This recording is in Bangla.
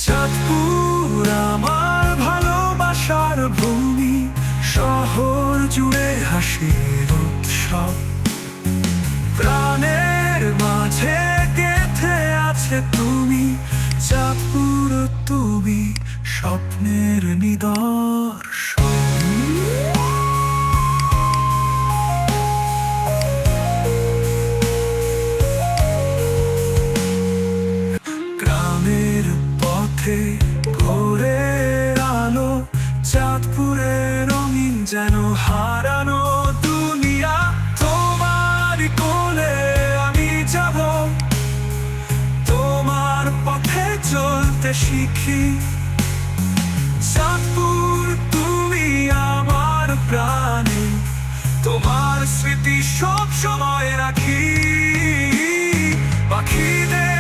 চাঁদপুর আমার ভালোবাসার ভূমি, শহর জুড়ে হাসির উৎসব। প্রাণের মাঝে গেঁথে আছে তুমি, চাঁদপুর তুমি স্বপ্নের নিদর্শন। গ্রামের পথে ভোরের আলো, চাঁদপুরের রঙিন যেন হারানো দুনিয়া। তোমার কোলে আমি যাব, তোমার পথে চলতে শিখি। চাঁদপুর তুমি আমার প্রাণে, তোমার স্মৃতি সব সময় রাখি। পাখিদের